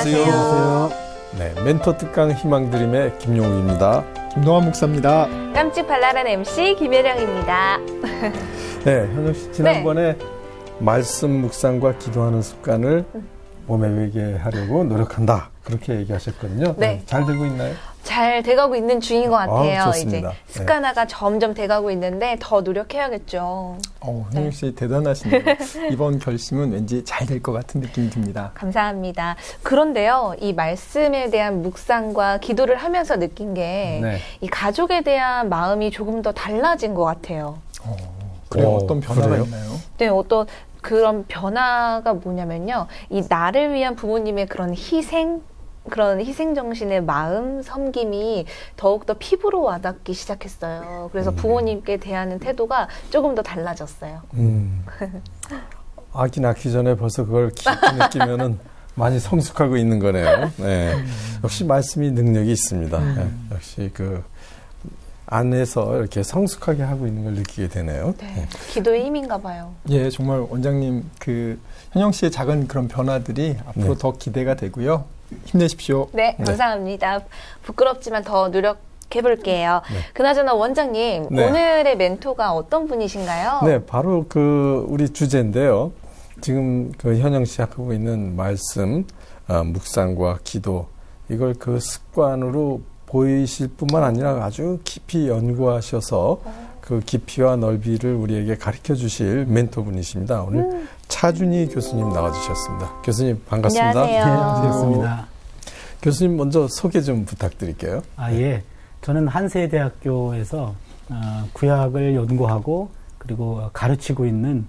안녕하세요. 네, 멘토 특강 희망드림의 김용욱입니다. 김동환 목사입니다. 깜찍 발랄한 MC 김혜령입니다. 네, 현영 씨 지난번에 말씀 묵상과 기도하는 습관을 몸에 배게 하려고 노력한다. 그렇게 얘기하셨거든요. 네. 잘 되고 있나요? 잘 돼가고 있는 중인 것 같아요. 좋습니다. 이제 습관화가 점점 돼가고 있는데 더 노력해야겠죠. 현영 씨 대단하시네요. 이번 결심은 왠지 잘 될 것 같은 느낌이 듭니다. 감사합니다. 그런데요, 이 말씀에 대한 묵상과 기도를 하면서 느낀 게 이 가족에 대한 마음이 조금 더 달라진 것 같아요. 그래요? 어떤 변화가 그래요? 있나요? 네, 어떤 그런 변화가 뭐냐면요, 이 나를 위한 부모님의 그런 희생 정신의 마음, 섬김이 더욱더 피부로 와닿기 시작했어요. 그래서 부모님께 대하는 태도가 조금 더 달라졌어요. 아기 낳기 전에 벌써 그걸 깊이 느끼면은 많이 성숙하고 있는 거네요. 네. 역시 말씀이 능력이 있습니다. 네. 역시 그 안에서 이렇게 성숙하게 하고 있는 걸 느끼게 되네요. 네. 기도의 힘인가 봐요. 예, 정말 원장님 현영 씨의 작은 그런 변화들이 앞으로 더 기대가 되고요. 힘내십시오. 네, 감사합니다. 부끄럽지만 더 노력해볼게요. 그나저나 원장님, 오늘의 멘토가 어떤 분이신가요? 네, 바로 우리 주제인데요. 지금 현영 씨 하고 있는 말씀, 묵상과 기도, 이걸 그 습관으로 보이실 뿐만 아니라 아주 깊이 연구하셔서 그 깊이와 넓이를 우리에게 가르쳐 주실 멘토분이십니다. 오늘 차준희 교수님 나와주셨습니다. 교수님 반갑습니다. 안녕하세요. 네, 반갑습니다. 교수님 먼저 소개 좀 부탁드릴게요. 예. 저는 한세대학교에서 구약을 연구하고 그리고 가르치고 있는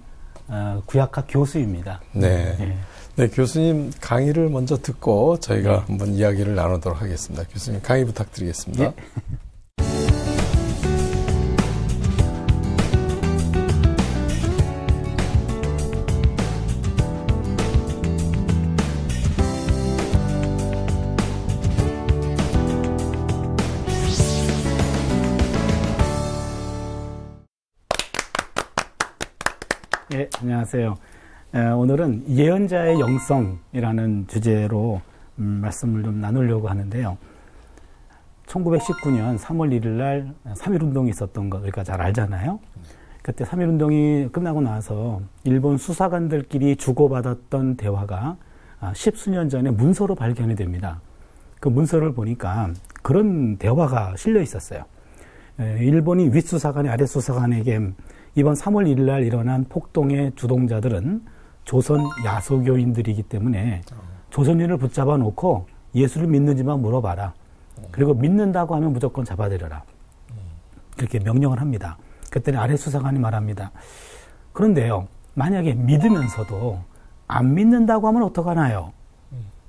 구약학 교수입니다. 네. 예. 네, 교수님 강의를 먼저 듣고 저희가 한번 이야기를 나누도록 하겠습니다. 교수님 강의 부탁드리겠습니다. 예. 예, 안녕하세요. 오늘은 예언자의 영성이라는 주제로 말씀을 좀 나누려고 하는데요. 1919년 3월 1일 날 3.1운동이 있었던 거 우리가 잘 알잖아요. 그때 3.1운동이 끝나고 나서 일본 수사관들끼리 주고받았던 대화가 10수년 전에 문서로 발견이 됩니다. 그 문서를 보니까 그런 대화가 실려 있었어요. 일본이 윗수사관이 아랫수사관에게 이번 3월 1일 날 일어난 폭동의 주동자들은 조선 야소교인들이기 때문에 조선인을 붙잡아 놓고 예수를 믿는지만 물어봐라. 그리고 믿는다고 하면 무조건 잡아들여라. 그렇게 명령을 합니다. 그때는 아랫수사관이 말합니다. 그런데요, 만약에 믿으면서도 안 믿는다고 하면 어떡하나요?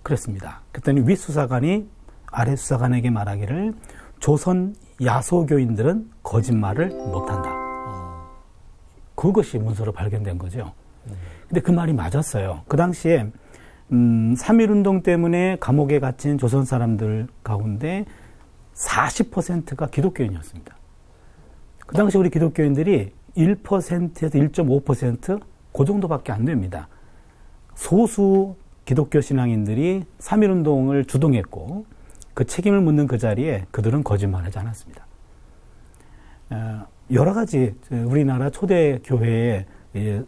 그랬습니다. 그랬더니 윗수사관이 아랫수사관에게 말하기를 조선 야소교인들은 거짓말을 못한다. 그것이 문서로 발견된 거죠. 근데 그 말이 맞았어요. 그 당시에 3.1운동 때문에 감옥에 갇힌 조선 사람들 가운데 40%가 기독교인이었습니다. 그 당시 우리 기독교인들이 1%에서 1.5% 그 정도밖에 안 됩니다. 소수 기독교 신앙인들이 3.1운동을 주동했고 그 책임을 묻는 그 자리에 그들은 거짓말하지 않았습니다. 여러 가지 우리나라 초대 교회의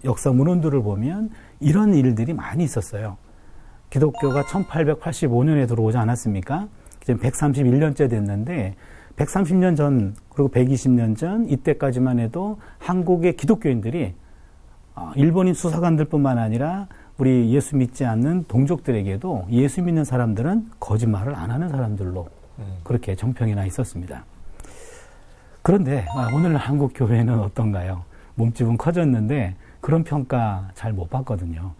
역사 문헌들을 보면 이런 일들이 많이 있었어요. 기독교가 1885년에 들어오지 않았습니까? 지금 131년째 됐는데 130년 전 그리고 120년 전 이때까지만 해도 한국의 기독교인들이 일본인 수사관들뿐만 아니라 우리 예수 믿지 않는 동족들에게도 예수 믿는 사람들은 거짓말을 안 하는 사람들로 그렇게 정평이 나 있었습니다. 그런데 오늘 한국 교회는 어떤가요? 몸집은 커졌는데 그런 평가 잘 못 받거든요.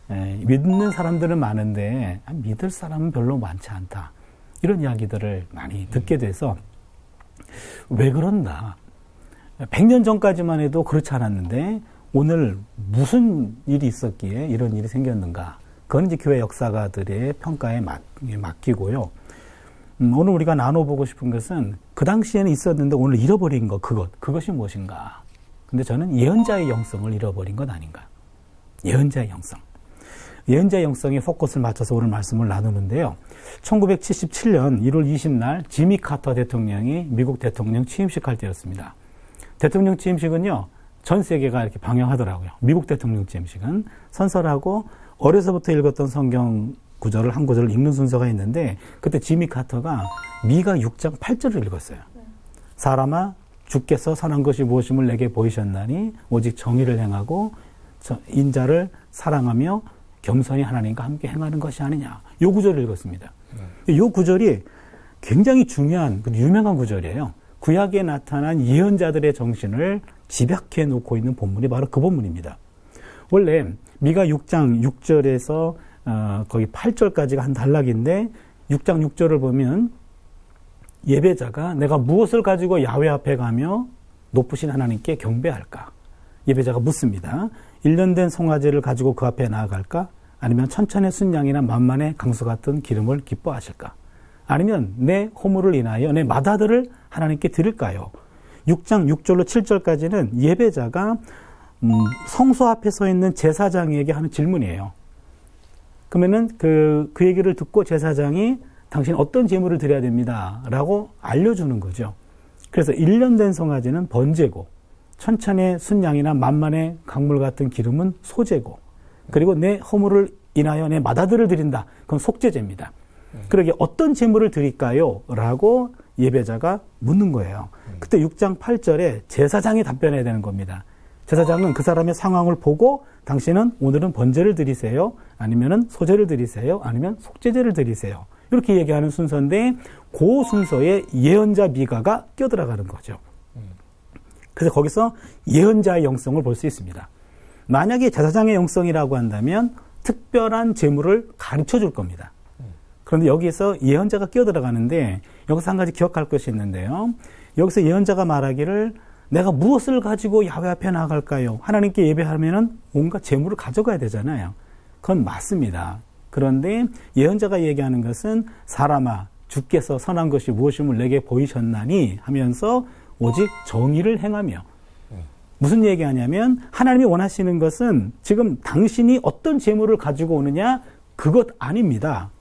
믿는 사람들은 많은데 믿을 사람은 별로 많지 않다. 이런 이야기들을 많이 듣게 돼서 왜 그런가? 100년 전까지만 해도 그렇지 않았는데 오늘 무슨 일이 있었기에 이런 일이 생겼는가? 그건 이제 교회 역사가들의 평가에 맡기고요. 오늘 우리가 나눠보고 싶은 것은 그 당시에는 있었는데 오늘 잃어버린 것, 그것이 무엇인가? 근데 저는 예언자의 영성을 잃어버린 것 아닌가? 예언자의 영성. 예언자 영성에 포커스를 맞춰서 오늘 말씀을 나누는데요. 1977년 1월 20날 지미 카터 대통령이 미국 대통령 취임식 할 때였습니다. 대통령 취임식은요, 전 세계가 이렇게 방영하더라고요. 미국 대통령 취임식은 선설하고 어려서부터 읽었던 성경 구절을 한 구절을 읽는 순서가 있는데, 그때 지미 카터가 미가 6장 8절을 읽었어요. 사람아, 주께서 선한 것이 무엇임을 내게 보이셨나니 오직 정의를 행하고 인자를 사랑하며 겸손히 하나님과 함께 행하는 것이 아니냐. 이 구절을 읽었습니다. 이 구절이 굉장히 중요한, 유명한 구절이에요. 구약에 나타난 예언자들의 정신을 집약해 놓고 있는 본문이 바로 그 본문입니다. 원래 미가 6장 6절에서 거의 8절까지가 한 단락인데 6장 6절을 보면 예배자가 내가 무엇을 가지고 야훼 앞에 가며 높으신 하나님께 경배할까? 예배자가 묻습니다. 1년 된 송아지를 가지고 그 앞에 나아갈까? 아니면 천천의 순양이나 만만의 강수 같은 기름을 기뻐하실까? 아니면 내 허물을 인하여 내 맏아들을 하나님께 드릴까요? 6장 6절로 7절까지는 예배자가 성소 앞에 서 있는 제사장에게 하는 질문이에요. 그러면은 그 얘기를 듣고 제사장이 당신 어떤 제물을 드려야 됩니다. 라고 알려주는 거죠. 그래서 1년 된 송아지는 번제고, 천천의 순양이나 만만의 강물 같은 기름은 소제고, 그리고 내 허물을 인하여 내 맏아들을 드린다. 그건 속죄제입니다. 그러게 어떤 제물을 드릴까요? 라고 예배자가 묻는 거예요. 그때 6장 8절에 제사장이 답변해야 되는 겁니다. 제사장은 그 사람의 상황을 보고 당신은 오늘은 번제를 드리세요? 아니면은 소제를 드리세요? 아니면 속죄제를 드리세요? 이렇게 얘기하는 순서인데 그 순서에 예언자 미가가 껴들어가는 거죠. 그래서 거기서 예언자의 영성을 볼 수 있습니다. 만약에 제사장의 영성이라고 한다면 특별한 제물을 가르쳐 줄 겁니다. 그런데 여기에서 예언자가 끼어들어가는데 여기서 한 가지 기억할 것이 있는데요. 여기서 예언자가 말하기를 내가 무엇을 가지고 야훼 앞에 나아갈까요? 하나님께 예배하면은 뭔가 제물을 가져가야 되잖아요. 그건 맞습니다. 그런데 예언자가 얘기하는 것은 사람아, 주께서 선한 것이 무엇임을 내게 보이셨나니 하면서 오직 정의를 행하며, 무슨 얘기하냐면 하나님이 원하시는 것은 지금 당신이 어떤 제물을 가지고 오느냐 그것 아닙니다.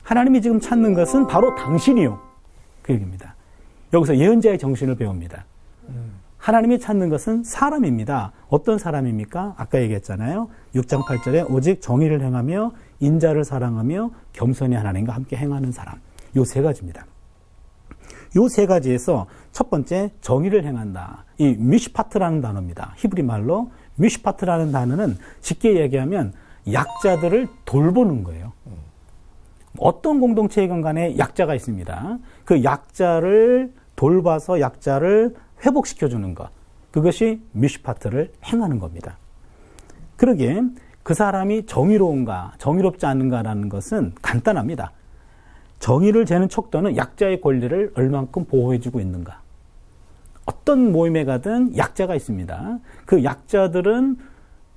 하나님이 지금 찾는 것은 바로 당신이요. 그 얘기입니다. 여기서 예언자의 정신을 배웁니다. 하나님이 찾는 것은 사람입니다. 어떤 사람입니까? 아까 얘기했잖아요. 6장 8절에 오직 정의를 행하며 인자를 사랑하며 겸손히 하나님과 함께 행하는 사람. 요 세 가지입니다. 요 세 가지에서 첫 번째 정의를 행한다. 이 미슈파트라는 단어입니다. 히브리 말로 미슈파트라는 단어는 쉽게 얘기하면 약자들을 돌보는 거예요. 어떤 공동체이건 간에 약자가 있습니다. 그 약자를 돌봐서 약자를 회복시켜주는 것. 그것이 미슈파트를 행하는 겁니다. 그러기에 그 사람이 정의로운가, 정의롭지 않은가라는 것은 간단합니다. 정의를 재는 척도는 약자의 권리를 얼만큼 보호해주고 있는가. 어떤 모임에 가든 약자가 있습니다. 그 약자들은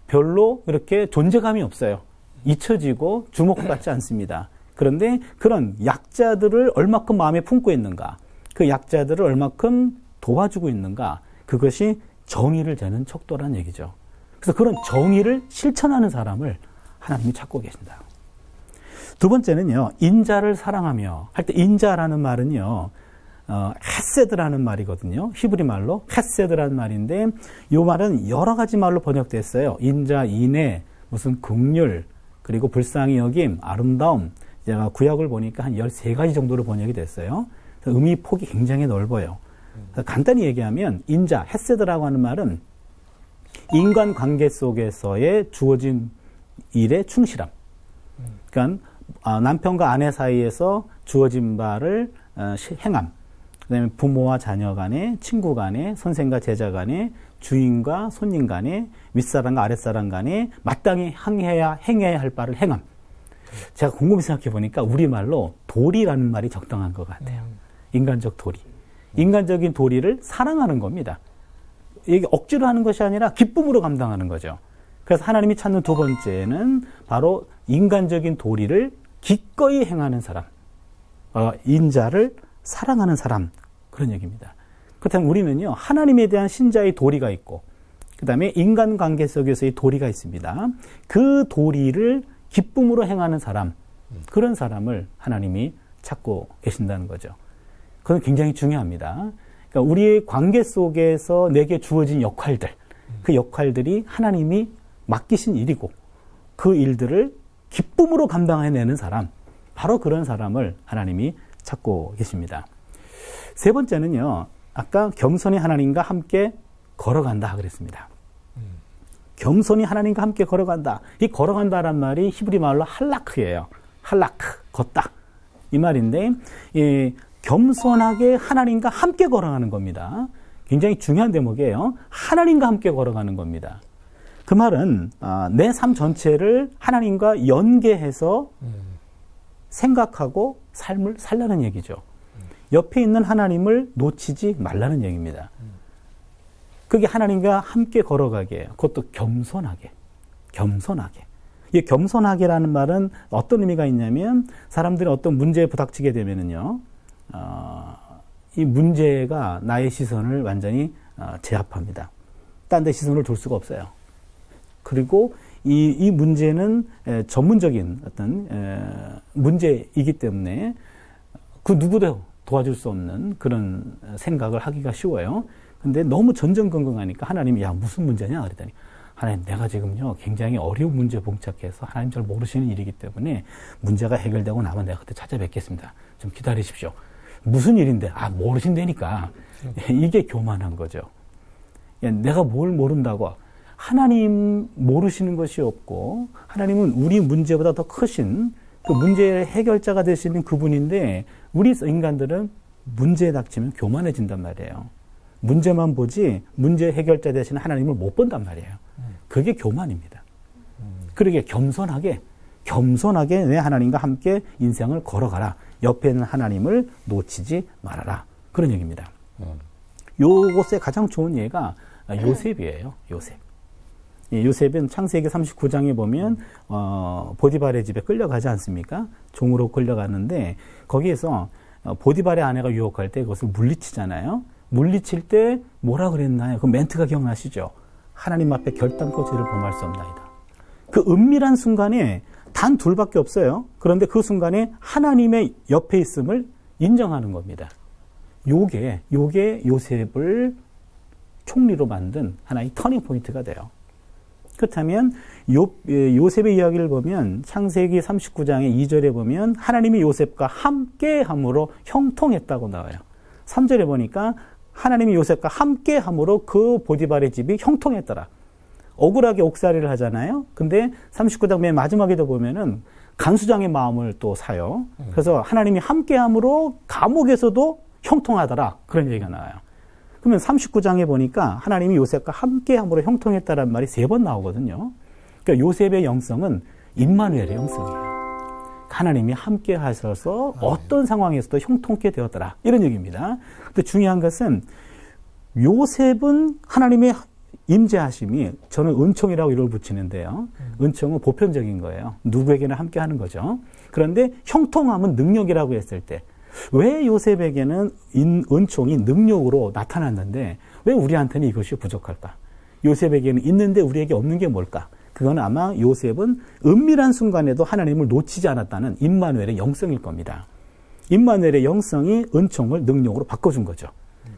별로 이렇게 존재감이 없어요. 잊혀지고 주목받지 않습니다. 그런데 그런 약자들을 얼마큼 마음에 품고 있는가, 그 약자들을 얼마큼 도와주고 있는가, 그것이 정의를 재는 척도란 얘기죠. 그래서 그런 정의를 실천하는 사람을 하나님이 찾고 계신다. 두 번째는요, 인자를 사랑하며 할 때 인자라는 말은요, 헤세드라는 말이거든요. 히브리 말로 헤세드라는 말인데 이 말은 여러 가지 말로 번역됐어요. 인자, 인애, 무슨 긍휼, 그리고 불쌍히 여김, 아름다움. 제가 구약을 보니까 한 13가지 정도로 번역이 됐어요. 의미 폭이 굉장히 넓어요. 간단히 얘기하면 인자, 헤세드라고 하는 말은 인간관계 속에서의 주어진 일에 충실함. 그러니까 남편과 아내 사이에서 주어진 바를 행함. 그다음에 부모와 자녀 간에, 친구 간에, 선생과 제자 간에, 주인과 손님 간에, 윗사람과 아랫사람 간에 마땅히 행해야 할 바를 행함. 제가 곰곰이 생각해 보니까 우리말로 도리라는 말이 적당한 것 같아요. 인간적 도리. 인간적인 도리를 사랑하는 겁니다. 이게 억지로 하는 것이 아니라 기쁨으로 감당하는 거죠. 그래서 하나님이 찾는 두 번째는 바로 인간적인 도리를 기꺼이 행하는 사람. 인자를 사랑하는 사람. 그런 얘기입니다. 그렇다면 우리는요, 하나님에 대한 신자의 도리가 있고, 그 다음에 인간관계 속에서의 도리가 있습니다. 그 도리를 기쁨으로 행하는 사람, 그런 사람을 하나님이 찾고 계신다는 거죠. 그건 굉장히 중요합니다. 그러니까 우리의 관계 속에서 내게 주어진 역할들, 그 역할들이 하나님이 맡기신 일이고 그 일들을 기쁨으로 감당해내는 사람, 바로 그런 사람을 하나님이 찾고 계십니다. 세 번째는요, 아까 겸손히 하나님과 함께 걸어간다 그랬습니다. 겸손히 하나님과 함께 걸어간다. 이 걸어간다란 말이 히브리 말로 할라크예요. 할라크, 걷다. 이 말인데, 겸손하게 하나님과 함께 걸어가는 겁니다. 굉장히 중요한 대목이에요. 하나님과 함께 걸어가는 겁니다. 그 말은 내 삶 전체를 하나님과 연계해서 생각하고 삶을 살라는 얘기죠. 옆에 있는 하나님을 놓치지 말라는 얘기입니다. 그게 하나님과 함께 걸어가게, 그것도 겸손하게. 이 겸손하게라는 말은 어떤 의미가 있냐면 사람들이 어떤 문제에 부닥치게 되면은요, 이 문제가 나의 시선을 완전히 제압합니다. 딴 데 시선을 둘 수가 없어요. 그리고 이 문제는 전문적인 어떤 문제이기 때문에 그 누구도 도와줄 수 없는 그런 생각을 하기가 쉬워요. 근데 너무 전전긍긍하니까 하나님이 야 무슨 문제냐 그랬더니 하나님 내가 지금요 굉장히 어려운 문제에 봉착해서 하나님 잘 모르시는 일이기 때문에 문제가 해결되고 나면 내가 그때 찾아뵙겠습니다. 좀 기다리십시오. 무슨 일인데 모르신다니까. 이게 교만한 거죠. 내가 뭘 모른다고. 하나님 모르시는 것이 없고 하나님은 우리 문제보다 더 크신 그 문제의 해결자가 되시는 그분인데 우리 인간들은 문제에 닥치면 교만해진단 말이에요. 문제만 보지 문제 해결자 되시는 하나님을 못 본단 말이에요. 그게 교만입니다. 그러게 겸손하게 내 하나님과 함께 인생을 걸어가라. 옆에 있는 하나님을 놓치지 말아라. 그런 얘기입니다. 요것의 가장 좋은 예가 요셉이에요. 요셉은 창세기 39장에 보면 보디발의 집에 끌려가지 않습니까? 종으로 끌려가는데 거기에서 보디발의 아내가 유혹할 때 그것을 물리치잖아요. 물리칠 때 뭐라 그랬나요? 그 멘트가 기억나시죠? 하나님 앞에 결단코 죄를 범할 수 없나이다. 그 은밀한 순간에 단 둘밖에 없어요. 그런데 그 순간에 하나님의 옆에 있음을 인정하는 겁니다. 요게 요셉을 총리로 만든 하나의 터닝 포인트가 돼요. 그렇다면 요셉의 이야기를 보면 창세기 39장의 2절에 보면 하나님이 요셉과 함께함으로 형통했다고 나와요. 3절에 보니까 하나님이 요셉과 함께함으로 그 보디발의 집이 형통했더라. 억울하게 옥살이를 하잖아요. 근데 39장 맨 마지막에도 보면은 간수장의 마음을 또 사요. 그래서 하나님이 함께함으로 감옥에서도 형통하더라. 그런 얘기가 나와요. 그러면 39장에 보니까 하나님이 요셉과 함께함으로 형통했다는 말이 3번 나오거든요. 그러니까 요셉의 영성은 임마누엘의 영성이에요. 하나님이 함께 하셔서 어떤 상황에서도 형통케 되었더라. 이런 얘기입니다. 근데 중요한 것은 요셉은 하나님의 임재하심이 저는 은총이라고 이걸 붙이는데요. 은총은 보편적인 거예요. 누구에게나 함께 하는 거죠. 그런데 형통함은 능력이라고 했을 때 왜 요셉에게는 은총이 능력으로 나타났는데 왜 우리한테는 이것이 부족할까? 요셉에게는 있는데 우리에게 없는 게 뭘까? 그건 아마 요셉은 은밀한 순간에도 하나님을 놓치지 않았다는 임마누엘의 영성일 겁니다. 임마누엘의 영성이 은총을 능력으로 바꿔준 거죠.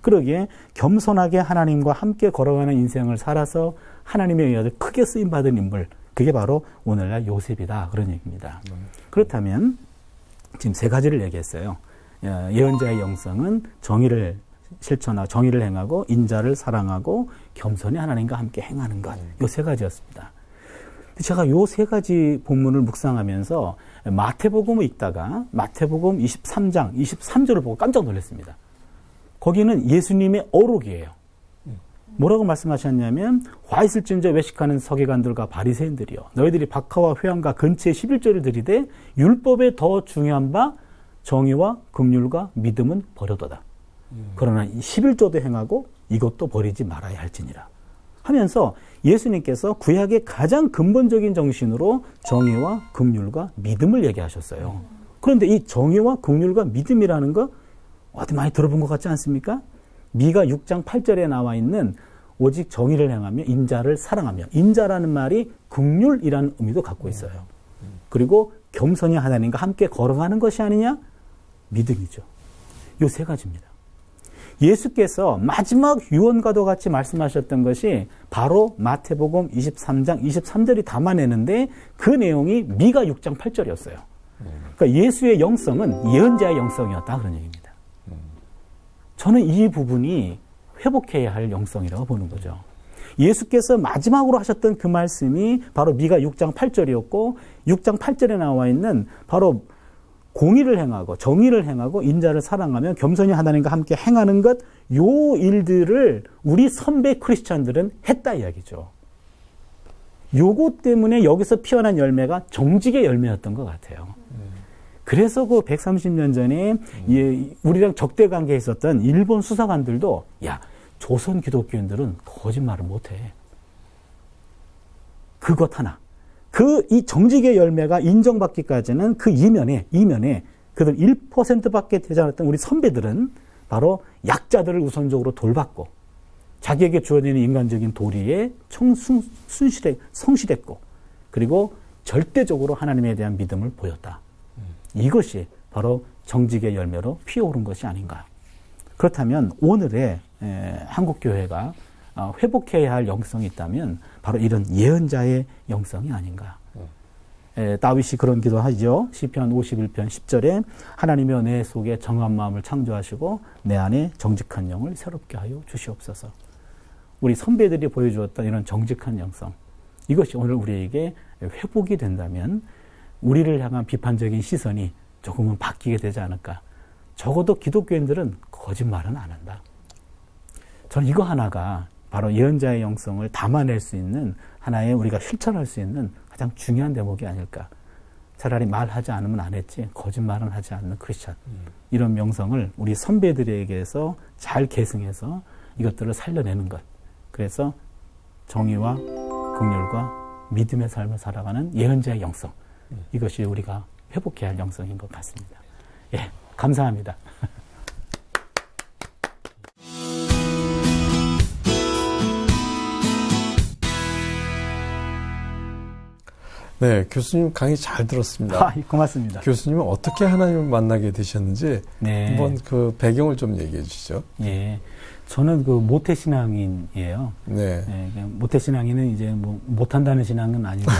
그러기에 겸손하게 하나님과 함께 걸어가는 인생을 살아서 하나님에 의해 크게 쓰임받은 인물, 그게 바로 오늘날 요셉이다. 그런 얘기입니다. 그렇다면 지금 3가지를 얘기했어요. 예언자의 영성은 정의를 실천하고 정의를 행하고 인자를 사랑하고 겸손히 하나님과 함께 행하는 것. 요 3가지였습니다. 제가 요 3가지 본문을 묵상하면서 마태복음을 읽다가 마태복음 23장 23절을 보고 깜짝 놀랐습니다. 거기는 예수님의 어록이에요. 뭐라고 말씀하셨냐면 화 있을진저 외식하는 서기관들과 바리새인들이여 너희들이 박하와 회당과 근처에 11조를 드리되 율법에 더 중요한 바 정의와 긍휼과 믿음은 버려도다. 그러나 이 11조도 행하고 이것도 버리지 말아야 할지니라 하면서 예수님께서 구약의 가장 근본적인 정신으로 정의와 긍휼과 믿음을 얘기하셨어요. 그런데 이 정의와 긍휼과 믿음이라는 거 어디 많이 들어본 것 같지 않습니까? 미가 6장 8절에 나와 있는 오직 정의를 행하며 인자를 사랑하며 인자라는 말이 긍휼이라는 의미도 갖고 있어요. 그리고 겸손히 하나님과 함께 걸어가는 것이 아니냐? 믿음이죠. 요 세 가지입니다. 예수께서 마지막 유언과도 같이 말씀하셨던 것이 바로 마태복음 23장 23절이 담아내는데 그 내용이 미가 6장 8절이었어요. 그러니까 예수의 영성은 예언자의 영성이었다 그런 얘기입니다. 저는 이 부분이 회복해야 할 영성이라고 보는 거죠. 예수께서 마지막으로 하셨던 그 말씀이 바로 미가 6장 8절이었고 6장 8절에 나와 있는 바로 공의를 행하고 정의를 행하고 인자를 사랑하며 겸손히 하나님과 함께 행하는 것, 요 일들을 우리 선배 크리스찬들은 했다 이야기죠. 요것 때문에 여기서 피어난 열매가 정직의 열매였던 것 같아요. 그래서 그 130년 전에 우리랑 적대 관계에 있었던 일본 수사관들도 야, 조선 기독교인들은 거짓말을 못해. 그것 하나. 이 정직의 열매가 인정받기까지는 그 이면에 그들 1%밖에 되지 않았던 우리 선배들은 바로 약자들을 우선적으로 돌봤고 자기에게 주어지는 인간적인 도리에 성실했고 그리고 절대적으로 하나님에 대한 믿음을 보였다. 이것이 바로 정직의 열매로 피어오른 것이 아닌가. 그렇다면 오늘의 한국교회가 회복해야 할 영성이 있다면 바로 이런 예언자의 영성이 아닌가. 다윗이 그런 기도하죠. 시편 51편 10절에 하나님이여 내 속에 정한 마음을 창조하시고 내 안에 정직한 영을 새롭게 하여 주시옵소서. 우리 선배들이 보여주었던 이런 정직한 영성, 이것이 오늘 우리에게 회복이 된다면 우리를 향한 비판적인 시선이 조금은 바뀌게 되지 않을까. 적어도 기독교인들은 거짓말은 안 한다. 저는 이거 하나가 바로 예언자의 영성을 담아낼 수 있는 하나의 우리가 실천할 수 있는 가장 중요한 대목이 아닐까. 차라리 말하지 않으면 안 했지 거짓말은 하지 않는 크리스찬. 이런 명성을 우리 선배들에게서 잘 계승해서 이것들을 살려내는 것. 그래서 정의와 긍휼과 믿음의 삶을 살아가는 예언자의 영성. 이것이 우리가 회복해야 할 영성인 것 같습니다. 예, 감사합니다. 네, 교수님 강의 잘 들었습니다. 고맙습니다. 교수님은 어떻게 하나님을 만나게 되셨는지 네. 한번 그 배경을 좀 얘기해 주시죠. 예, 저는 그 모태신앙인이에요. 네. 네, 모태신앙인은 이제 뭐 못한다는 신앙은 아니고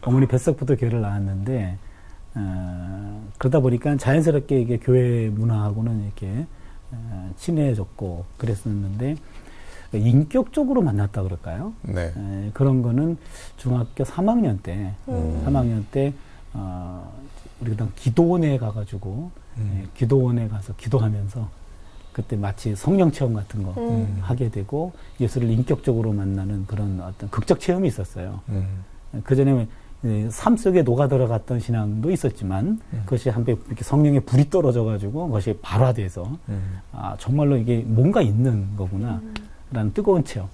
어머니 뱃속부터 교회를 나왔는데 그러다 보니까 자연스럽게 이게 교회 문화하고는 이렇게 친해졌고 그랬었는데 인격적으로 만났다 그럴까요? 네. 그런 거는 중학교 3학년 때, 3학년 때, 우리가 기도원에 가가지고, 기도원에 가서 기도하면서 그때 마치 성령 체험 같은 거 하게 되고 예수를 인격적으로 만나는 그런 어떤 극적 체험이 있었어요. 그 전에 삶 속에 녹아 들어갔던 신앙도 있었지만 그것이 한번 이렇게 성령의 불이 떨어져가지고 그것이 발화돼서 아, 정말로 이게 뭔가 있는 거구나. 라는 뜨거운 체험.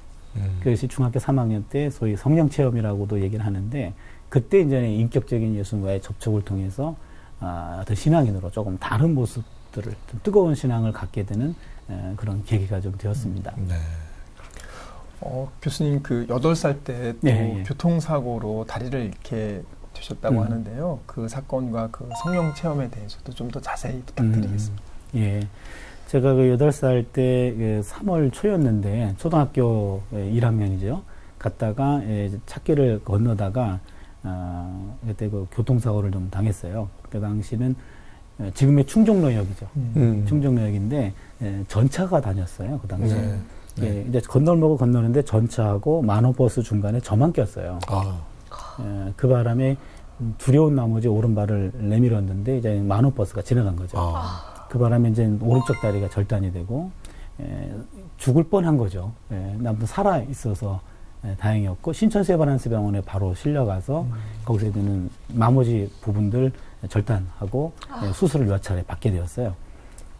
그것이 중학교 3학년 때 소위 성령 체험이라고도 얘기를 하는데 그때 이제 인격적인 예수님과의 접촉을 통해서 어떤 신앙인으로 조금 다른 모습들을 좀 뜨거운 신앙을 갖게 되는 그런 계기가 좀 되었습니다. 네. 교수님 그 8살 때 또 예. 교통사고로 다리를 잃게 되셨다고 하는데요. 그 사건과 그 성령 체험에 대해서도 좀 더 자세히 부탁드리겠습니다. 예. 제가 그 8살 때 3월 초였는데 초등학교 1학년이죠. 갔다가 찾길을 건너다가 그때 그 교통사고를 좀 당했어요. 그 당시는 지금의 충정로역이죠. 충정로역인데 전차가 다녔어요. 그 당시에. 네. 예, 이제 건널목을 건너는데 전차하고 만호버스 중간에 저만 꼈어요. 그 바람에 두려운 나머지 오른발을 내밀었는데 이제 만호버스가 지나간 거죠. 그 바람에 이제 오른쪽 다리가 절단이 되고 죽을 뻔한 거죠. 아무튼 살아 있어서 다행이었고 신천세바란스병원에 바로 실려가서 거기서 있는 나머지 부분들 절단하고 수술을 몇 차례 받게 되었어요.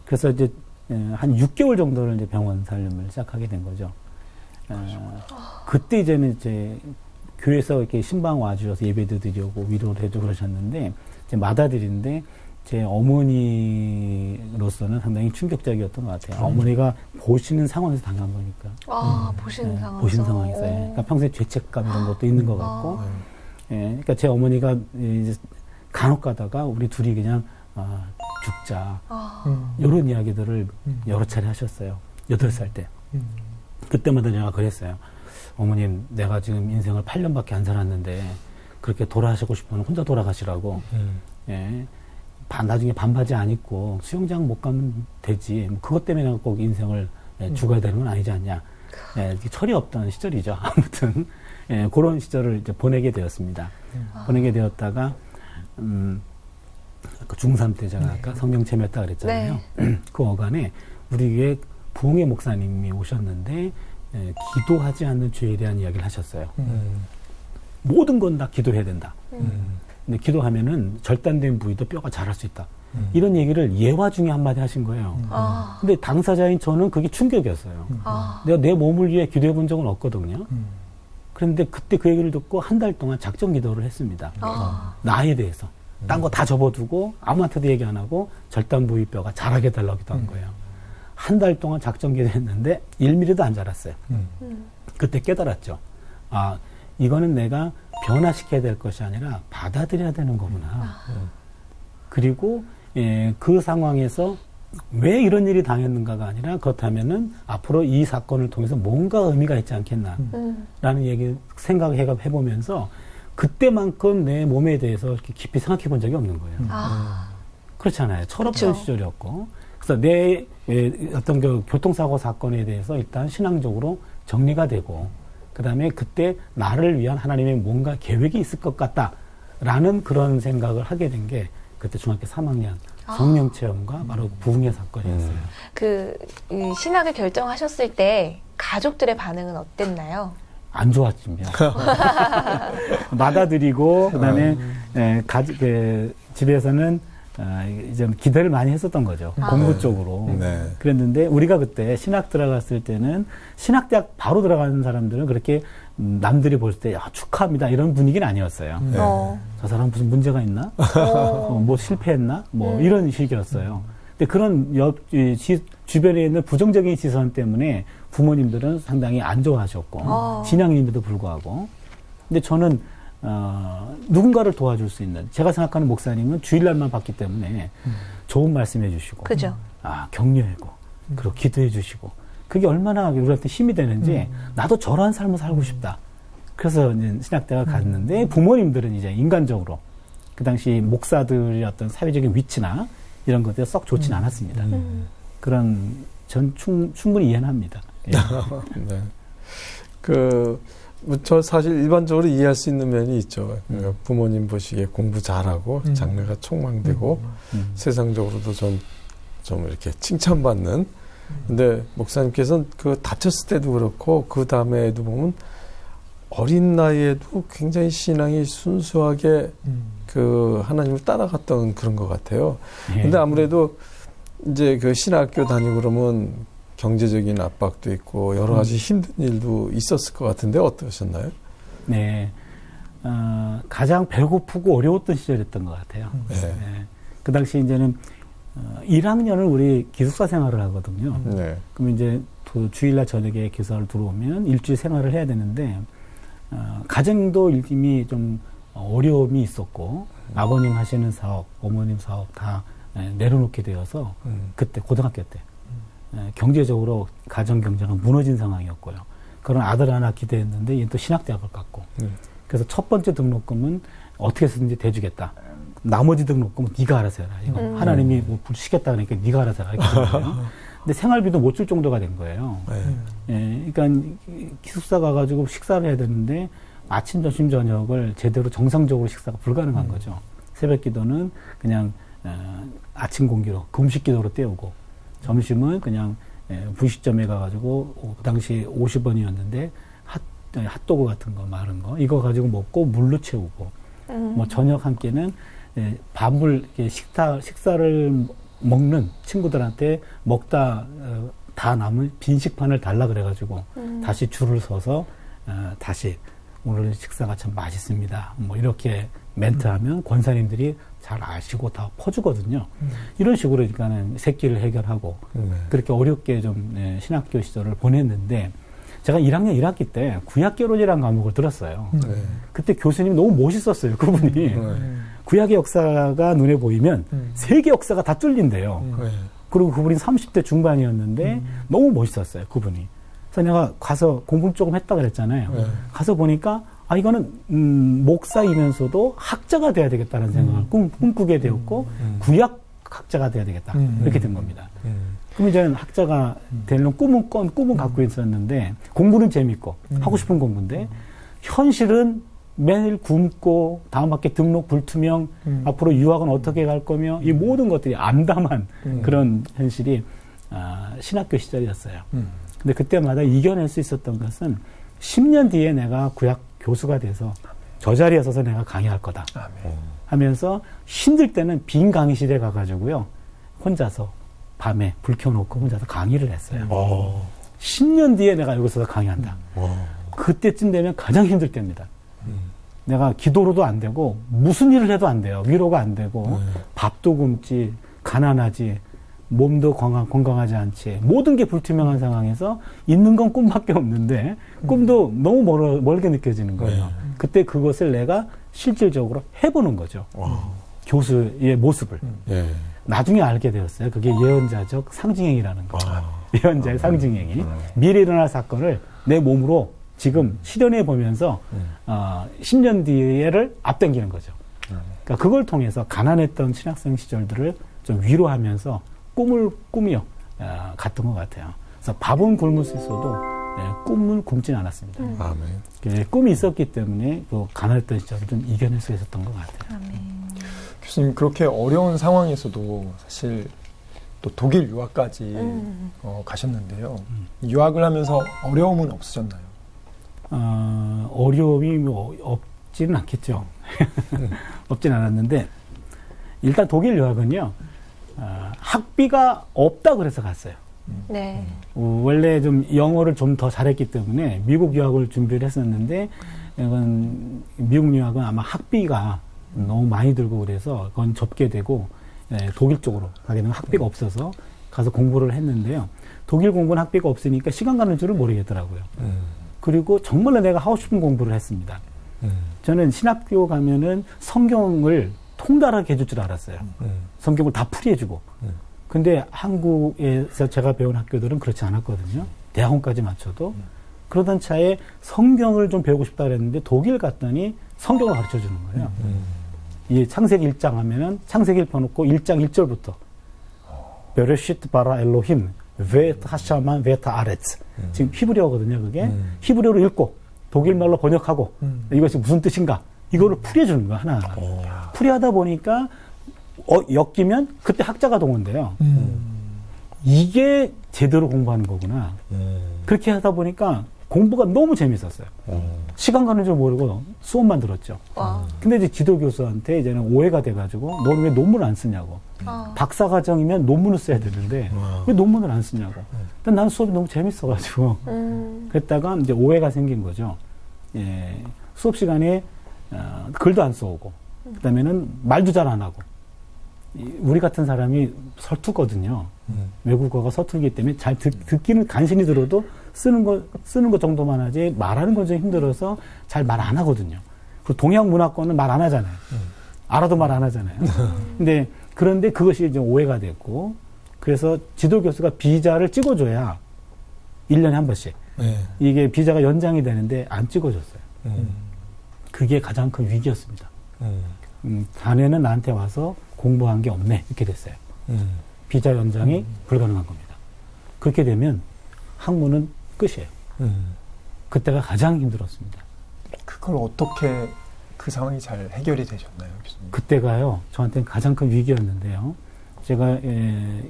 그래서 이제 한 6개월 정도를 이제 병원 살림을 시작하게 된 거죠. 그때 이제는 이제 교회에서 이렇게 신방 와주셔서 예배도 드리고 위로를 해주고 그러셨는데 이제 맏아들인데 제 어머니로서는 상당히 충격적이었던 것 같아요. 어머니가 보시는 상황에서 당한 거니까. 보시는 상황에서. 보시는 상황에서. 그러니까 평소에 죄책감 이런 것도 있는 것 같고. 그러니까 제 어머니가 이제 간혹 가다가 우리 둘이 그냥 죽자 이런 이야기들을 여러 차례 하셨어요. 8살 때. 그때마다 제가 그랬어요. 어머님, 내가 지금 인생을 8년밖에 안 살았는데 그렇게 돌아가시고 싶으면 혼자 돌아가시라고. 예. 나중에 반바지 안 입고 수영장 못 가면 되지. 뭐 그것 때문에 내가 꼭 인생을 죽어야 되는 건 아니지 않냐. 예, 철이 없던 시절이죠. 아무튼 예, 그런 시절을 이제 보내게 되었습니다. 보내게 되었다가 중3 때 제가 아까 성령 체험했다 그랬잖아요. 그 어간에 우리 교회 부흥회 목사님이 오셨는데 기도하지 않는 죄에 대한 이야기를 하셨어요. 모든 건 다 기도해야 된다. 근데 기도하면은 절단된 부위도 뼈가 자랄 수 있다. 이런 얘기를 예화 중에 한마디 하신 거예요. 근데 당사자인 저는 그게 충격이었어요. 내가 내 몸을 위해 기도해 본 적은 없거든요. 그런데 그때 그 얘기를 듣고 한 달 동안 작정 기도를 했습니다. 나에 대해서. 딴 거 다 접어두고 아무한테도 얘기 안 하고 절단 부위 뼈가 자라게 해달라고 기도한 거예요. 한 달 동안 작정 기도했는데 1mm도 안 자랐어요. 그때 깨달았죠. 아, 이거는 내가 변화시켜야 될 것이 아니라 받아들여야 되는 거구나. 그리고 그 상황에서 왜 이런 일이 당했는가가 아니라 그렇다면은 앞으로 이 사건을 통해서 뭔가 의미가 있지 않겠나라는 얘기 생각해보면서 그때만큼 내 몸에 대해서 이렇게 깊이 생각해 본 적이 없는 거예요. 그렇잖아요. 철없던 시절이었고. 그래서 내 어떤 그 교통사고 사건에 대해서 일단 신앙적으로 정리가 되고, 그 다음에 그때 나를 위한 하나님의 뭔가 계획이 있을 것 같다라는 그런 생각을 하게 된 게 그때 중학교 3학년 성령 체험과 바로 부흥회 사건이었어요. 이 신학을 결정하셨을 때 가족들의 반응은 어땠나요? 안 좋았습니다. 받아들이고 그다음에 집에서는 이제 기대를 많이 했었던 거죠. 공부 쪽으로. 네. 그랬는데 우리가 그때 신학 들어갔을 때는 신학대학 바로 들어가는 사람들은 그렇게 남들이 볼 때 축하합니다 이런 분위기는 아니었어요. 네. 저 사람 무슨 문제가 있나? 뭐 실패했나? 뭐 이런 식이었어요. 근데 그런 주변에 있는 부정적인 시선 때문에 부모님들은 상당히 안 좋아하셨고 신앙인임에도 불구하고. 근데 저는 누군가를 도와줄 수 있는, 제가 생각하는 목사님은 주일날만 봤기 때문에 좋은 말씀 해주시고, 그죠. 격려하고, 그리고 기도해 주시고, 그게 얼마나 우리한테 힘이 되는지, 나도 저러한 삶을 살고 싶다. 그래서 이제 신학대가 갔는데, 부모님들은 이제 인간적으로, 그 당시 목사들의 어떤 사회적인 위치나, 이런 것들이 썩 좋진 않았습니다. 그런, 전 충분히 이해는 합니다. 예. 네. 저 사실 일반적으로 이해할 수 있는 면이 있죠. 그러니까 부모님 보시기에 공부 잘하고 장래가 촉망되고 세상적으로도 좀 이렇게 칭찬받는. 근데 목사님께서는 다쳤을 때도 그렇고 그 다음에도 보면 어린 나이에도 굉장히 신앙이 순수하게 하나님을 따라갔던 그런 것 같아요. 근데 아무래도 이제 신학교 다니고 그러면 경제적인 압박도 있고 여러 가지 힘든 일도 있었을 것 같은데 어떠셨나요? 네, 가장 배고프고 어려웠던 시절이었던 것 같아요. 네. 그 당시 이제는 1학년을 우리 기숙사 생활을 하거든요. 네. 그럼 이제 주일날 저녁에 기숙사를 들어오면 일주일 생활을 해야 되는데 가정도 이미 좀 어려움이 있었고 아버님 하시는 사업, 어머님 사업 다 내려놓게 되어서 그때 고등학교 때. 경제적으로 가정 경제가 무너진 상황이었고요. 그런 아들 하나 기대했는데 얘는 또 신학대학을 갔고. 그래서 첫 번째 등록금은 어떻게 해서든지 대주겠다. 나머지 등록금은 네가 알아서 해라. 이거 하나님이 뭐 시켰다 그러니까 네가 알아서 해라. 이렇게 거예요. 근데 생활비도 못 줄 정도가 된 거예요. 그러니까 기숙사 가가지고 식사를 해야 되는데 아침, 점심, 저녁을 제대로 정상적으로 식사가 불가능한 거죠. 새벽 기도는 그냥 아침 공기로 금식 기도로 때우고 점심은 그냥 분식점에 가가지고 그 당시 50원이었는데 핫도그 같은 거 마른 거 이거 가지고 먹고 물로 채우고 뭐 저녁 한 끼는 밥을 식사를 먹는 친구들한테 먹다 다 남은 빈식판을 달라 그래가지고 다시 줄을 서서 다시 오늘 식사가 참 맛있습니다. 뭐 이렇게 멘트하면 권사님들이 잘 아시고 다 퍼주거든요. 이런 식으로 그러니까는 새끼를 해결하고 그렇게 어렵게 좀 신학교 시절을 보냈는데 제가 1학년 1학기 때 구약개론이라는 과목을 들었어요. 네. 그때 교수님이 너무 멋있었어요. 그분이. 구약의 역사가 눈에 보이면 세계 역사가 다 뚫린대요. 네. 그리고 그분이 30대 중반이었는데 너무 멋있었어요. 그분이. 그래서 내가 가서 공부 조금 했다 그랬잖아요. 네. 가서 보니까 이거는 목사이면서도 학자가 돼야 되겠다는 생각을 꿈꾸게 되었고 구약 학자가 돼야 되겠다. 이렇게 된 겁니다. 그럼 이제는 학자가 되는 꿈은 갖고 있었는데 공부는 재밌고 하고 싶은 공부인데 현실은 매일 굶고 다음 학기 등록 불투명 앞으로 유학은 어떻게 갈 거며 이 모든 것들이 암담한 그런 현실이 신학교 시절이었어요. 근데 그때마다 이겨낼 수 있었던 것은 10년 뒤에 내가 구약 교수가 돼서 저 자리에 서서 내가 강의할 거다 하면서 힘들 때는 빈 강의실에 가가지고요 혼자서 밤에 불 켜놓고 혼자서 강의를 했어요. 10년 뒤에 내가 여기서 강의한다. 그때쯤 되면 가장 힘들 때입니다. 내가 기도로도 안 되고 무슨 일을 해도 안 돼요. 위로가 안 되고 밥도 굶지 가난하지 몸도 건강하지 않지 모든 게 불투명한 상황에서 있는 건 꿈밖에 없는데 꿈도 너무 멀게 느껴지는 거예요. 그때 그것을 내가 실질적으로 해보는 거죠. 교수의 모습을. 나중에 알게 되었어요. 그게 예언자적 상징행위라는 거. 예언자의 상징행위. 미래에 일어날 사건을 내 몸으로 지금 실현해 보면서 10년 뒤에를 앞당기는 거죠. 그러니까 그걸 통해서 가난했던 신학생 시절들을 좀 위로하면서 꿈을 꾸며 갔던 것 같아요. 그래서 밥은 굶을 수 있어도 꿈을 굶지는 않았습니다. 아멘. 꿈이 있었기 때문에 그 가난했던 시절을 좀 이겨낼 수 있었던 것 같아요. 아멘. 교수님 그렇게 어려운 상황에서도 사실 또 독일 유학까지 가셨는데요. 유학을 하면서 어려움은 없으셨나요? 어려움이 뭐 없지는 않겠죠. 없진 않았는데 일단 독일 유학은요 학비가 없다 그래서 갔어요. 네. 원래 좀 영어를 좀 더 잘했기 때문에 미국 유학을 준비를 했었는데 이건 미국 유학은 아마 학비가 너무 많이 들고 그래서 그건 접게 되고 독일 쪽으로 가게 되면 학비가 없어서 가서 공부를 했는데요. 독일 공부는 학비가 없으니까 시간 가는 줄을 모르겠더라고요. 그리고 정말로 내가 하고 싶은 공부를 했습니다. 저는 신학교 가면은 성경을 통달하게 해줄 줄 알았어요. 성경을 다 풀이해주고. 근데 한국에서 제가 배운 학교들은 그렇지 않았거든요. 대학원까지 맞춰도. 그러던 차에 성경을 좀 배우고 싶다 그랬는데 독일 갔더니 성경을 가르쳐 주는 거예요. 이 창세기 1장 하면은 창세기를 펴놓고 1장 1절부터 베레시트 바라 엘로힘 베트 하샤만 베트 아레츠 지금 히브리어거든요. 그게 히브리어로 읽고 독일말로 번역하고 이것이 무슨 뜻인가 이거를 풀이해주는 거야 하나하나. 풀이하다 보니까 엮이면 그때 학자가 동원돼요. 이게 제대로 공부하는 거구나. 그렇게 하다 보니까 공부가 너무 재밌었어요. 시간 가는 줄 모르고 수업만 들었죠. 근데 이제 지도교수한테 이제는 오해가 돼가지고 너는 왜 논문을 안 쓰냐고. 박사과정이면 논문을 써야 되는데 왜 논문을 안 쓰냐고. 근데 난 수업이 너무 재밌어가지고 그랬다가 이제 오해가 생긴 거죠. 예, 수업 시간에 글도 안 써오고 그다음에는 말도 잘 안 하고. 우리 같은 사람이 서투거든요. 외국어가 서툴기 때문에 잘 듣기는 간신히 들어도 쓰는 거 정도만 하지 말하는 건 좀 힘들어서 잘 말 안 하거든요. 그 동양 문화권은 말 안 하잖아요. 알아도 말 안 하잖아요. 그런데 그것이 이제 오해가 됐고, 그래서 지도교수가 비자를 찍어줘야 1년에 한 번씩. 이게 비자가 연장이 되는데 안 찍어줬어요. 그게 가장 큰 위기였습니다. 자네는 나한테 와서 공부한 게 없네. 이렇게 됐어요. 비자 연장이 불가능한 겁니다. 그렇게 되면 학문은 끝이에요. 그때가 가장 힘들었습니다. 그걸 어떻게 그 상황이 잘 해결이 되셨나요, 교수님? 그때가요, 저한테는 가장 큰 위기였는데요. 제가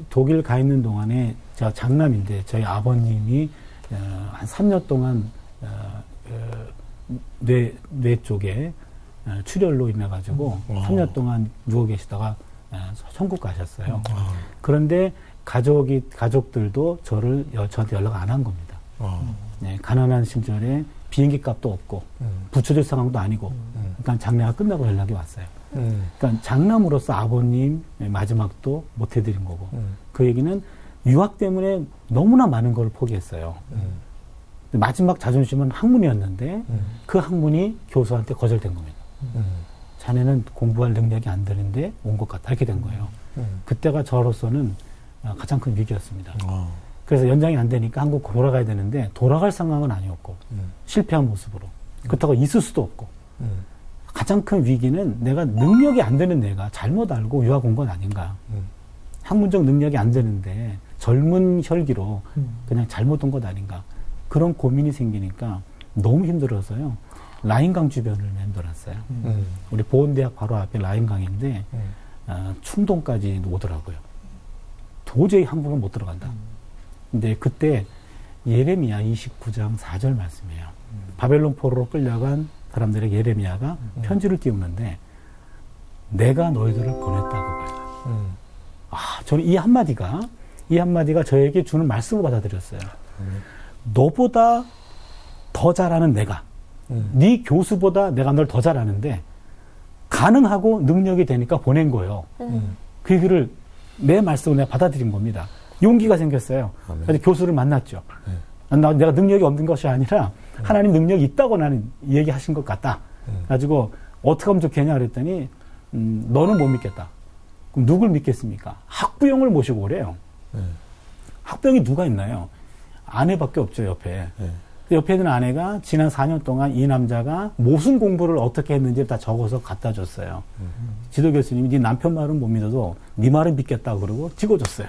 독일 가 있는 동안에 제가 장남인데 저희 아버님이 한 3년 동안 뇌 쪽에 출혈로 인해가지고 3년 동안 누워 계시다가 천국 가셨어요. 그런데 가족들도 저한테 연락 안 한 겁니다. 네, 가난한 시절에 비행기 값도 없고 부처질 상황도 아니고 그러니까 장례가 끝나고 연락이 왔어요. 그러니까 장남으로서 아버님 마지막도 못 해드린 거고 그 얘기는 유학 때문에 너무나 많은 걸 포기했어요. 마지막 자존심은 학문이었는데 그 학문이 교수한테 거절된 겁니다. 자네는 공부할 능력이 안 되는데 온 것 같다. 이렇게 된 거예요. 그때가 저로서는 가장 큰 위기였습니다. 그래서 연장이 안 되니까 한국 돌아가야 되는데 돌아갈 상황은 아니었고 실패한 모습으로 그렇다고 있을 수도 없고 가장 큰 위기는 내가 능력이 안 되는 내가 잘못 알고 유학 온 건 아닌가. 학문적 능력이 안 되는데 젊은 혈기로 그냥 잘못 온 것 아닌가. 그런 고민이 생기니까 너무 힘들어서요. 라인강 주변을 맴돌았어요. 우리 보은대학 바로 앞에 라인강인데 충동까지 오더라고요. 도저히 한국은 못 들어간다. 근데 그때 예레미야 29장 4절 말씀이에요. 바벨론 포로로 끌려간 사람들에게 예레미야가 편지를 띄우는데 내가 너희들을 보냈다 그거예요. 저는 이 한마디가 저에게 주는 말씀을 받아들였어요. 너보다 더 잘하는 내가 네 교수보다 내가 널 더 잘하는데 가능하고 능력이 되니까 보낸 거예요. 그 얘기를 내 말씀을 내가 받아들인 겁니다. 용기가 생겼어요. 그래서 교수를 만났죠. 내가 능력이 없는 것이 아니라 하나님 능력이 있다고 나는 얘기하신 것 같다. 가지고 어떻게 하면 좋겠냐 그랬더니 너는 못 믿겠다. 그럼 누굴 믿겠습니까? 학부형을 모시고 오래요. 학부형이 누가 있나요? 아내밖에 없죠, 옆에. 옆에 있는 아내가 지난 4년 동안 이 남자가 무슨 공부를 어떻게 했는지 다 적어서 갖다 줬어요. 지도 교수님이 네 남편 말은 못 믿어도 네 말은 믿겠다 그러고 찍어줬어요.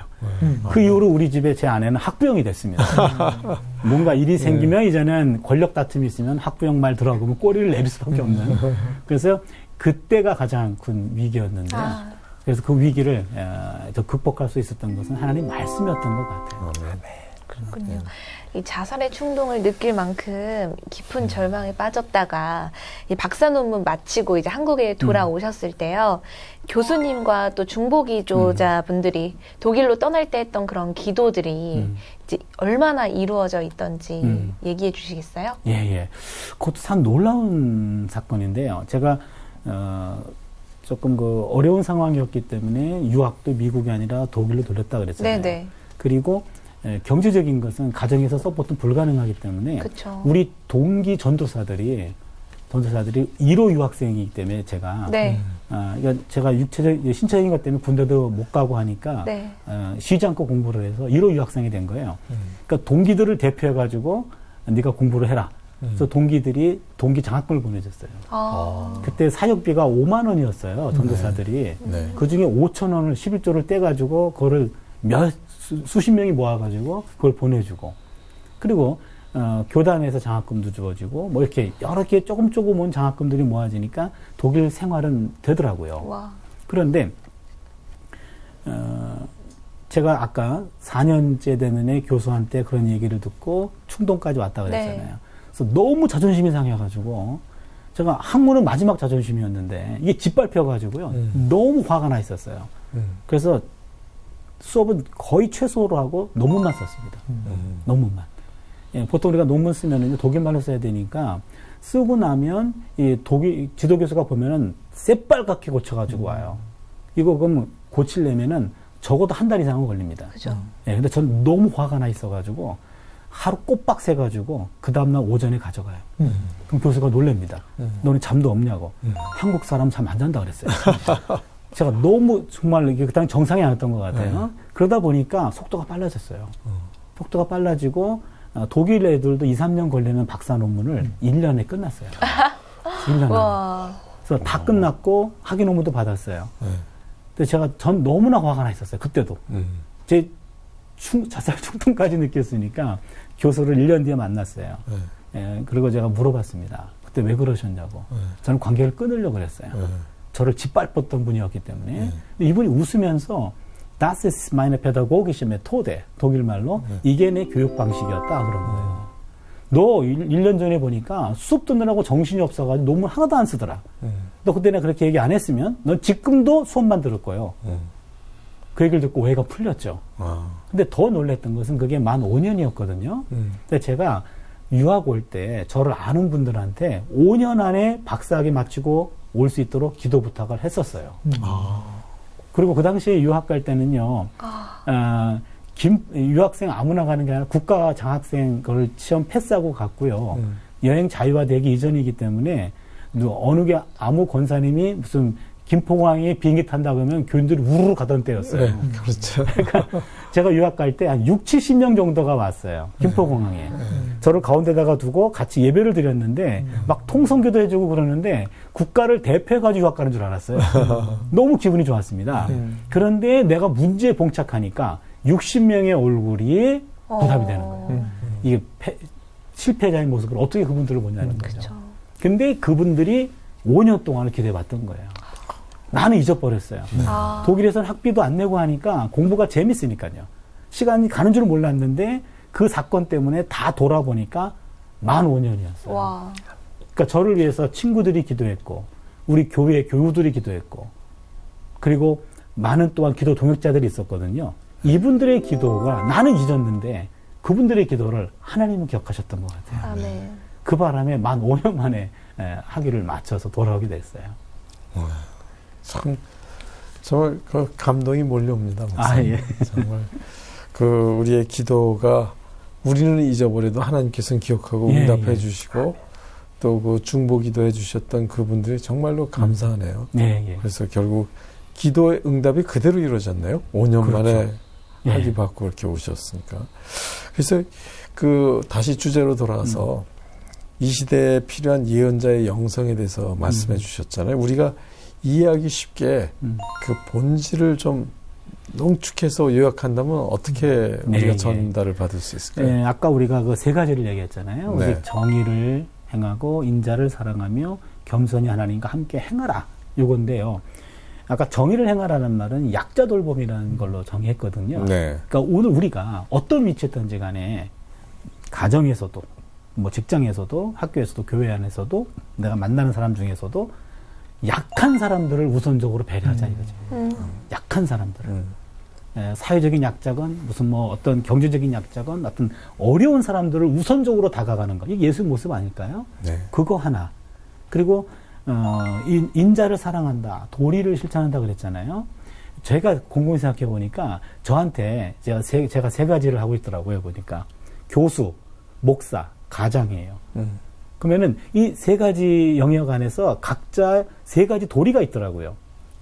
그 이후로 우리 집에 제 아내는 학부형이 됐습니다. 뭔가 일이 생기면 이제는 권력 다툼이 있으면 학부형 말 들어가면 꼬리를 내릴 수밖에 없는. 그래서 그때가 가장 큰 위기였는데 그래서 그 위기를 더 극복할 수 있었던 것은 하나님 말씀이었던 것 같아요. 그렇군요. 이 자살의 충동을 느낄 만큼 깊은 절망에 빠졌다가 이 박사 논문 마치고 이제 한국에 돌아오셨을 때요. 교수님과 또 중보기조자분들이 독일로 떠날 때 했던 그런 기도들이 이제 얼마나 이루어져 있던지 얘기해 주시겠어요? 예. 그것도 참 놀라운 사건인데요. 제가 조금 그 어려운 상황이었기 때문에 유학도 미국이 아니라 독일로 돌렸다 그랬잖아요. 네네. 그리고 경제적인 것은 가정에서 서포트는 불가능하기 때문에 그쵸. 우리 동기 전도사들이 1호 유학생이기 때문에 제가 그러니까 제가 신체적인 것 때문에 군대도 못 가고 하니까 쉬지 않고 공부를 해서 1호 유학생이 된 거예요. 그러니까 동기들을 대표해 가지고 네가 공부를 해라. 그래서 동기들이 동기 장학금을 보내줬어요. 그때 사역비가 5만 원이었어요. 전도사들이. 그 중에 5천 원을 11조를 떼가지고 그거를 수십 명이 모아가지고 그걸 보내주고 그리고 교단에서 장학금도 주어지고 뭐 이렇게 여러 개 조금 온 장학금들이 모아지니까 독일 생활은 되더라고요. 와. 그런데 제가 아까 4년째 되는 애 교수한테 그런 얘기를 듣고 충동까지 왔다 그랬잖아요. 그래서 너무 자존심이 상해가지고 제가 학문은 마지막 자존심이었는데 이게 짓밟혀가지고요. 너무 화가 나 있었어요. 그래서 수업은 거의 최소로 하고 논문만 썼습니다. 논문만. 예, 보통 우리가 논문 쓰면은 독일말로 써야 되니까 쓰고 나면 이 독일 지도 교수가 보면은 새빨갛게 고쳐가지고 와요. 이거 그럼 고치려면은 적어도 한 달 이상은 걸립니다. 그죠. 예, 근데 전 너무 화가 나 있어가지고 하루 꼬박 새가지고 그 다음날 오전에 가져가요. 그럼 교수가 놀랍니다. 너는 잠도 없냐고. 한국 사람 잠 안 잔다 그랬어요. 제가 너무 정말 이게 그당 정상이 아니었던 것 같아요. 그러다 보니까 속도가 빨라졌어요. 속도가 빨라지고 독일 애들도 2, 3년 걸리는 박사 논문을 1년에 끝났어요. 1년 안에. 그래서 다 끝났고 학위 논문도 받았어요. 근데 제가 전 너무나 화가 나 있었어요. 그때도. 제 자살 충동까지 느꼈으니까 교수를 1년 뒤에 만났어요. 예, 그리고 제가 물어봤습니다. 그때 왜 그러셨냐고. 저는 관계를 끊으려고 그랬어요. 저를 짓밟았던 분이었기 때문에. 근데 이분이 웃으면서 Das ist meine pädagogische Methode. 독일말로 이게 내 교육 방식이었다 그런 거예요. 너 1년 전에 보니까 수업 듣느라고 정신이 없어가지고 논문 하나도 안 쓰더라. 너 그때 내가 그렇게 얘기 안 했으면 넌 지금도 수업만 들을 거예요. 그 얘기를 듣고 오해가 풀렸죠. 근데 더 놀랬던 것은 그게 만 5년이었거든요. 근데 제가 유학 올 때 저를 아는 분들한테 5년 안에 박사학위 마치고 올 수 있도록 기도 부탁을 했었어요. 그리고 그 당시에 유학 갈 때는요, 유학생 아무나 가는 게 아니라 국가 장학생 그걸 시험 패스하고 갔고요. 여행 자유화되기 이전이기 때문에 아무 권사님이 무슨 김포공항에 비행기 탄다 그러면 교인들이 우르르 가던 때였어요. 네, 그렇죠. 그러니까 제가 유학 갈 때 한 70명 정도가 왔어요. 김포공항에. 저를 가운데다가 두고 같이 예배를 드렸는데 막 통성교도 해주고 그러는데 국가를 대표해가지고 유학 가는 줄 알았어요. 너무 기분이 좋았습니다. 그런데 내가 문제에 봉착하니까 60명의 얼굴이 부답이 되는 거예요. 이게 실패자의 모습을 어떻게 그분들을 보냐는 거죠. 그쵸. 근데 그분들이 5년 동안을 기대해봤던 거예요. 나는 잊어버렸어요. 독일에서는 학비도 안 내고 하니까 공부가 재밌으니까요. 시간이 가는 줄 몰랐는데 그 사건 때문에 다 돌아보니까 만 5년이었어요. 와. 그러니까 저를 위해서 친구들이 기도했고 우리 교회 교우들이 기도했고 그리고 많은 또한 기도 동역자들이 있었거든요. 이분들의 기도가 나는 잊었는데 그분들의 기도를 하나님은 기억하셨던 것 같아요. 아멘. 그 바람에 만 5년 만에 학위를 마쳐서 돌아오게 됐어요. 참 정말 그 감동이 몰려옵니다. 예. 정말 그 우리의 기도가 우리는 잊어버려도 하나님께서는 기억하고 응답해 주시고 또 그 중보 기도해 주셨던 그분들이 정말로 감사하네요. 그래서 결국 기도의 응답이 그대로 이루어졌네요. 5년 그렇죠. 만에 학위 받고 이렇게 오셨으니까. 그래서 그 다시 주제로 돌아와서 이 시대에 필요한 예언자의 영성에 대해서 말씀해 주셨잖아요. 우리가 이해하기 쉽게 그 본질을 좀 농축해서 요약한다면 어떻게 우리가 전달을 받을 수 있을까요? 아까 우리가 그 세 가지를 얘기했잖아요. 네. 오직 정의를 행하고 인자를 사랑하며 겸손히 하나님과 함께 행하라. 요건데요. 아까 정의를 행하라는 말은 약자 돌봄이라는 걸로 정의했거든요. 네. 그러니까 오늘 우리가 어떤 위치에 있든지 간에 가정에서도 뭐 직장에서도 학교에서도 교회 안에서도 내가 만나는 사람 중에서도 약한 사람들을 우선적으로 배려하자 이거죠. 약한 사람들을. 사회적인 약자건 무슨 뭐 어떤 경제적인 약자건 어떤 어려운 사람들을 우선적으로 다가가는 거. 이게 예수의 모습 아닐까요? 네. 그거 하나. 그리고 인자를 사랑한다. 도리를 실천한다 그랬잖아요. 제가 곰곰이 생각해 보니까 저한테 제가 세 가지를 하고 있더라고요. 보니까 교수, 목사, 가장이에요. 그러면은 이 세 가지 영역 안에서 각자 세 가지 도리가 있더라고요.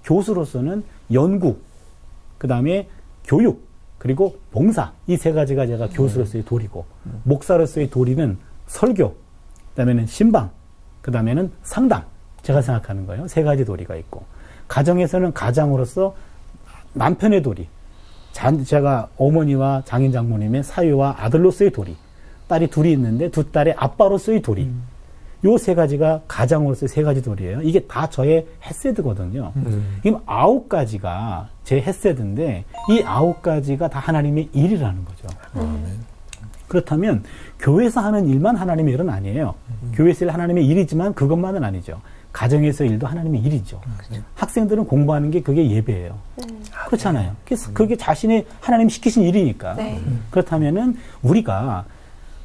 교수로서는 연구, 그 다음에 교육, 그리고 봉사. 이 세 가지가 제가 교수로서의 도리고, 목사로서의 도리는 설교, 그 다음에는 신방, 그 다음에는 상담. 제가 생각하는 거예요. 세 가지 도리가 있고. 가정에서는 가장으로서 남편의 도리, 제가 어머니와 장인 장모님의 사위와 아들로서의 도리, 딸이 둘이 있는데 두 딸의 아빠로서의 도리. 요 세 가지가 가장으로서의 세 가지 도리예요. 이게 다 저의 헤세드거든요. 그럼 9가지가 제 헤세드인데 이 9가지가 다 하나님의 일이라는 거죠. 그렇다면 교회에서 하는 일만 하나님의 일은 아니에요. 교회에서 일 하나님의 일이지만 그것만은 아니죠. 가정에서 일도 하나님의 일이죠. 학생들은 공부하는 게 그게 예배예요. 그렇잖아요. 그래서 그게 자신의 하나님이 시키신 일이니까. 그렇다면은 우리가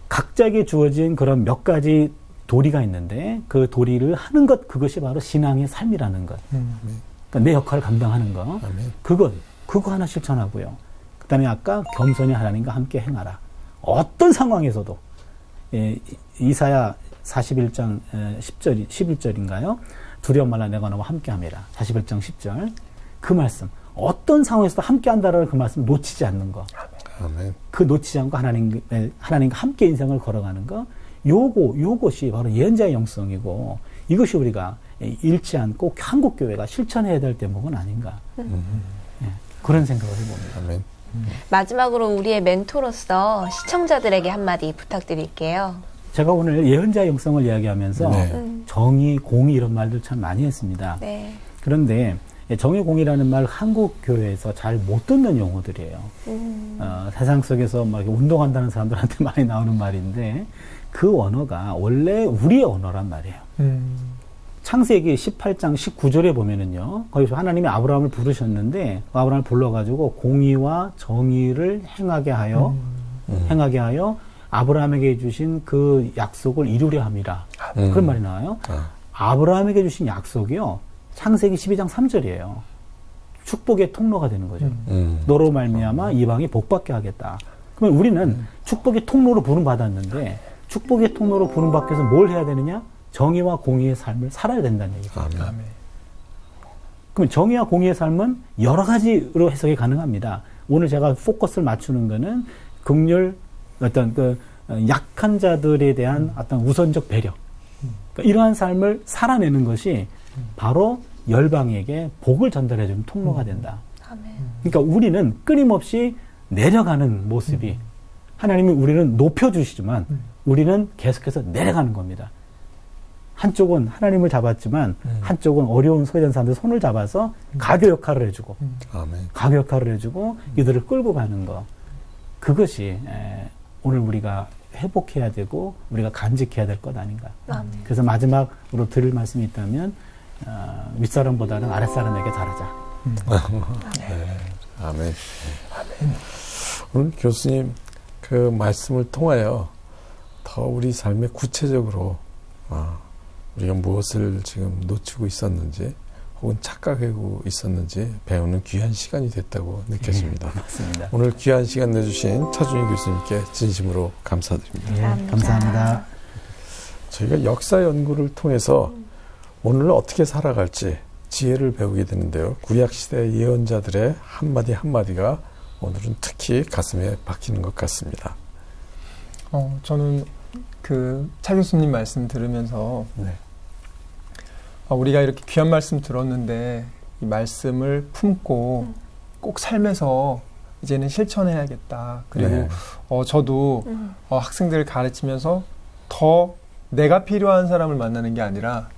각자에게 주어진 그런 몇 가지 도리가 있는데 그 도리를 하는 것, 그것이 바로 신앙의 삶이라는 것. 그러니까 내 역할을 감당하는 거. 그거 하나 실천하고요. 그 다음에 아까 겸손히 하나님과 함께 행하라. 어떤 상황에서도 이사야 41장 10절, 11절인가요? 두려움 말라 내가 너와 함께 함이라. 41장 10절. 그 말씀. 어떤 상황에서도 함께 한다라는 그 말씀 놓치지 않는 거. 아멘. 그 놓치지 않고 하나님과 함께 인생을 걸어가는 거. 요것이 바로 예언자의 영성이고 이것이 우리가 잃지 않고 한국교회가 실천해야 될 대목은 아닌가. 그런 생각을 해봅니다. 아멘. 마지막으로 우리의 멘토로서 시청자들에게 한마디 부탁드릴게요. 제가 오늘 예언자의 영성을 이야기하면서 정의, 공의 이런 말들 참 많이 했습니다. 네. 그런데 정의, 공의라는 말 한국 교회에서 잘 못 듣는 용어들이에요. 세상 속에서 막 운동한다는 사람들한테 많이 나오는 말인데 그 언어가 원래 우리의 언어란 말이에요. 창세기 18장 19절에 보면은요, 거기서 하나님이 아브라함을 부르셨는데, 아브라함을 불러가지고 공의와 정의를 행하게 하여 아브라함에게 주신 그 약속을 이루려 함이라. 그런 말이 나와요. 아브라함에게 주신 약속이요, 창세기 12장 3절이에요. 축복의 통로가 되는 거죠. 너로 말미암아 이방이 복받게 하겠다. 그러면 우리는 축복의 통로로 부름받았는데 축복의 통로로 부름받기 위해서 뭘 해야 되느냐? 정의와 공의의 삶을 살아야 된다는 얘기죠. 아멘. 그럼 정의와 공의의 삶은 여러 가지로 해석이 가능합니다. 오늘 제가 포커스를 맞추는 거는 긍휼, 어떤 그 약한 자들에 대한 어떤 우선적 배려. 그러니까 이러한 삶을 살아내는 것이 바로 열방에게 복을 전달해주는 통로가 된다. 아멘. 그러니까 우리는 끊임없이 내려가는 모습이 하나님이 우리는 높여주시지만 우리는 계속해서 내려가는 겁니다. 한쪽은 하나님을 잡았지만 한쪽은 어려운 소외된 사람들 손을 잡아서 가교 역할을 해주고 아멘. 가교 역할을 해주고 이들을 끌고 가는 거. 그것이 오늘 우리가 회복해야 되고 우리가 간직해야 될 것 아닌가. 아멘. 그래서 마지막으로 드릴 말씀이 있다면 윗사람보다는 아랫사람에게 잘하자. 네. 아멘. 오늘 교수님 그 말씀을 통하여 더 우리 삶에 구체적으로 우리가 무엇을 지금 놓치고 있었는지 혹은 착각하고 있었는지 배우는 귀한 시간이 됐다고 느껴집니다. 맞습니다. 오늘 귀한 시간 내주신 차준희 교수님께 진심으로 감사드립니다. 예, 감사합니다. 저희가 역사 연구를 통해서 오늘 어떻게 살아갈지 지혜를 배우게 되는데요. 구약시대 예언자들의 한마디 한마디가 오늘은 특히 가슴에 박히는 것 같습니다. 저는 그 차 교수님 말씀 들으면서 네. 우리가 이렇게 귀한 말씀 들었는데 이 말씀을 품고 꼭 삶에서 이제는 실천해야겠다. 그리고 네. 저도 학생들을 가르치면서 더 내가 필요한 사람을 만나는 게 아니라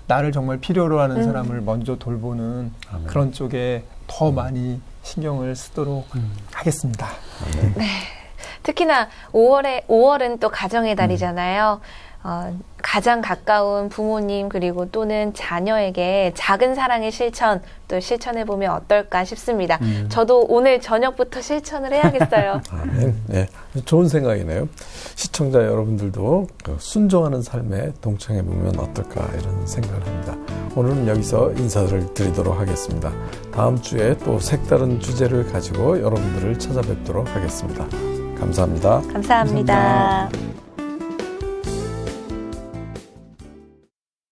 나를 정말 필요로 하는 사람을 먼저 돌보는 아멘. 그런 쪽에 더 많이 신경을 쓰도록 하겠습니다. 네. 특히나 5월은 또 가정의 달이잖아요. 가장 가까운 부모님 그리고 또는 자녀에게 작은 사랑의 실천 또 실천해보면 어떨까 싶습니다. 저도 오늘 저녁부터 실천을 해야겠어요. 아멘. 네, 좋은 생각이네요. 시청자 여러분들도 순종하는 삶에 동참해보면 어떨까 이런 생각을 합니다. 오늘은 여기서 인사를 드리도록 하겠습니다. 다음 주에 또 색다른 주제를 가지고 여러분들을 찾아뵙도록 하겠습니다. 감사합니다. 감사합니다.